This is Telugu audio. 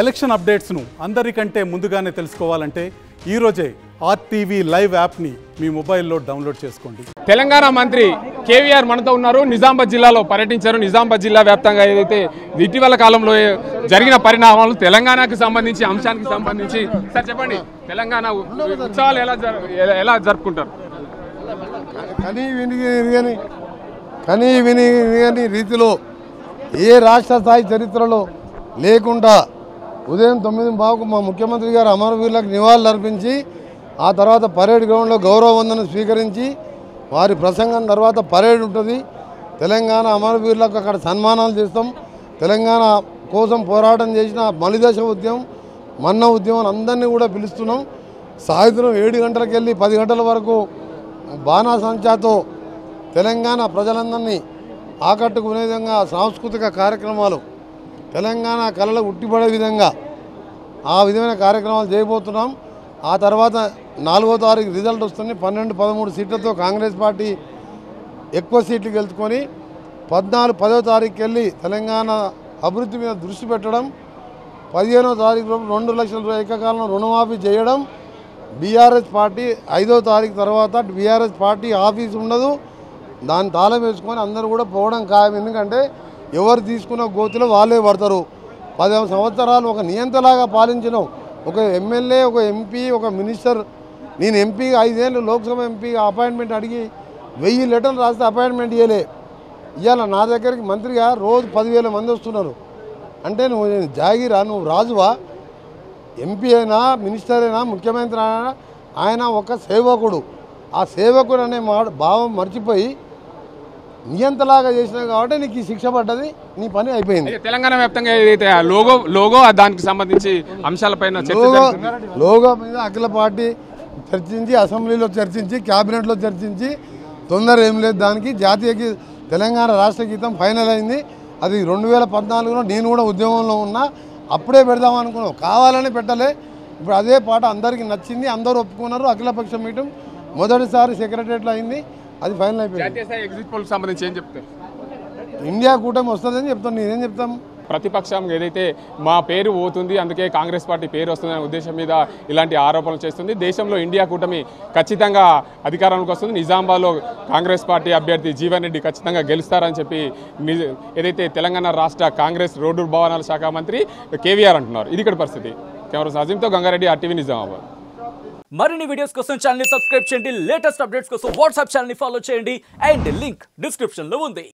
ఎలక్షన్ అప్డేట్స్ను అందరికంటే ముందుగానే తెలుసుకోవాలంటే ఈరోజే ఆర్టీవీ లైవ్ యాప్ని మీ మొబైల్లో డౌన్లోడ్ చేసుకోండి. తెలంగాణ మంత్రి కేవీఆర్ మనతో ఉన్నారు. నిజామాబాద్ జిల్లాలో పర్యటించారు. నిజామాబాద్ జిల్లా వ్యాప్తంగా ఏదైతే ఇటీవల కాలంలో జరిగిన పరిణామాలు తెలంగాణకు సంబంధించి అంశానికి సంబంధించి సార్ చెప్పండి, తెలంగాణ ఉత్సవాలు ఎలా జరుపుకుంటారు? కనీ విని రీతిలో ఏ రాష్ట్ర స్థాయి చరిత్రలో లేకుండా ఉదయం 9:15కు మా ముఖ్యమంత్రి గారు అమరవీరులకు నివాళులు అర్పించి ఆ తర్వాత పరేడ్ గ్రౌండ్లో గౌరవ వందనం స్వీకరించి వారి ప్రసంగం తర్వాత పరేడ్ ఉంటుంది. తెలంగాణ అమరవీరులకు అక్కడ సన్మానాలు చేస్తాం. తెలంగాణ కోసం పోరాటం చేసిన మలిదశ ఉద్యమం, మన్న ఉద్యమం అందరినీ కూడా పిలుస్తున్నాం. సాయంత్రం 7 గంటలకు వెళ్ళి 10 గంటల వరకు బాణాసంచాతో తెలంగాణ ప్రజలందరినీ ఆకట్టుకునే విధంగా సాంస్కృతిక కార్యక్రమాలు, తెలంగాణ కళలు ఉట్టిపడే విధంగా ఆ విధమైన కార్యక్రమాలు చేయబోతున్నాం. ఆ తర్వాత 4వ తారీఖు రిజల్ట్ వస్తుంది. 12-13 సీట్లతో కాంగ్రెస్ పార్టీ ఎక్కువ సీట్లు గెలుచుకొని 10వ తారీఖుకి వెళ్ళి తెలంగాణ అభివృద్ధి మీద దృష్టి పెట్టడం, 15వ తారీఖు 2 లక్షల రూపాయల ఏకకాలంలో రుణమాఫీ చేయడం. బీఆర్ఎస్ పార్టీ 5వ తారీఖు తర్వాత బీఆర్ఎస్ పార్టీ ఆఫీస్ ఉండదు, దాన్ని తాళం వేసుకొని అందరూ కూడా పోవడం ఖాయం. ఎందుకంటే ఎవరు తీసుకున్న గోతిలో వాళ్ళే పడతారు. 10 సంవత్సరాలు ఒక నియంతలాగా పాలించినాం. ఒక ఎమ్మెల్యే, ఒక ఎంపీ, ఒక మినిస్టర్. నేను ఎంపీ 5 ఏళ్ళు లోక్సభ ఎంపీ అపాయింట్మెంట్ అడిగి 1000 లెటర్లు రాస్తే అపాయింట్మెంట్ ఇవ్వలే. ఇవాళ నా దగ్గరికి మంత్రిగా రోజు 10,000 మంది వస్తున్నారు. అంటే నువ్వు జాగిరా, నువ్వు రాజువా? ఎంపీ అయినా, మినిస్టర్ అయినా, ముఖ్యమంత్రి అయినా ఆయన ఒక సేవకుడు. ఆ సేవకుడు అనే భావం మర్చిపోయి నియంతలాగా చేసినా కాబట్టి నీకు ఈ శిక్ష పడ్డది, నీ పని అయిపోయింది. తెలంగాణ వ్యాప్తంగా ఏదైతే లోగో దానికి సంబంధించి అంశాలపైన లోగో మీద అఖిల పార్టీ చర్చించి, అసెంబ్లీలో చర్చించి, క్యాబినెట్లో చర్చించి, తొందర ఏం లేదు. దానికి జాతీయ తెలంగాణ రాష్ట్ర గీతం ఫైనల్ అయింది. అది 2014లో నేను కూడా ఉద్యమంలో ఉన్నా, అప్పుడే పెడదామనుకున్నాం, కావాలని పెట్టలే. ఇప్పుడు అదే పాట అందరికీ నచ్చింది, అందరూ ఒప్పుకున్నారు. అఖిలపక్ష మీటింగ్ మొదటిసారి సెక్రటరియట్లో అయింది, అది ఫైనల్ అయిపోయింది. ఎగ్జిట్ పోల్ సంబంధించి ఏం చెప్తారు? ఇండియా కూటమి వస్తుందని చెప్తాను. నేనేం చెప్తాం? ప్రతిపక్షం ఏదైతే మా పేరు పోతుంది, అందుకే కాంగ్రెస్ పార్టీ పేరు వస్తుందనే ఉద్దేశం మీద ఇలాంటి ఆరోపణలు చేస్తుంది. దేశంలో ఇండియా కూటమి ఖచ్చితంగా అధికారంలోకి వస్తుంది. నిజామాబాద్లో కాంగ్రెస్ పార్టీ అభ్యర్థి జీవన్ రెడ్డి ఖచ్చితంగా గెలుస్తారని చెప్పి ఏదైతే తెలంగాణ రాష్ట్ర కాంగ్రెస్ రోడ్డు భవనాల శాఖ మంత్రి కేవీఆర్ అంటున్నారు. ఇది ఇక్కడ పరిస్థితి. కెమెరా సాజింతో గంగారెడ్డి, RTV నిజామాబాద్. మరిన్ని వీడియోస్ కోసం ఛానల్ ని సబ్స్క్రైబ్ చేయండి. లేటెస్ట్ అప్డేట్స్ కోసం వాట్సాప్ ఛానల్ ని ఫాలో చేయండి. అండ్ లింక్ డిస్క్రిప్షన్ లో ఉంది.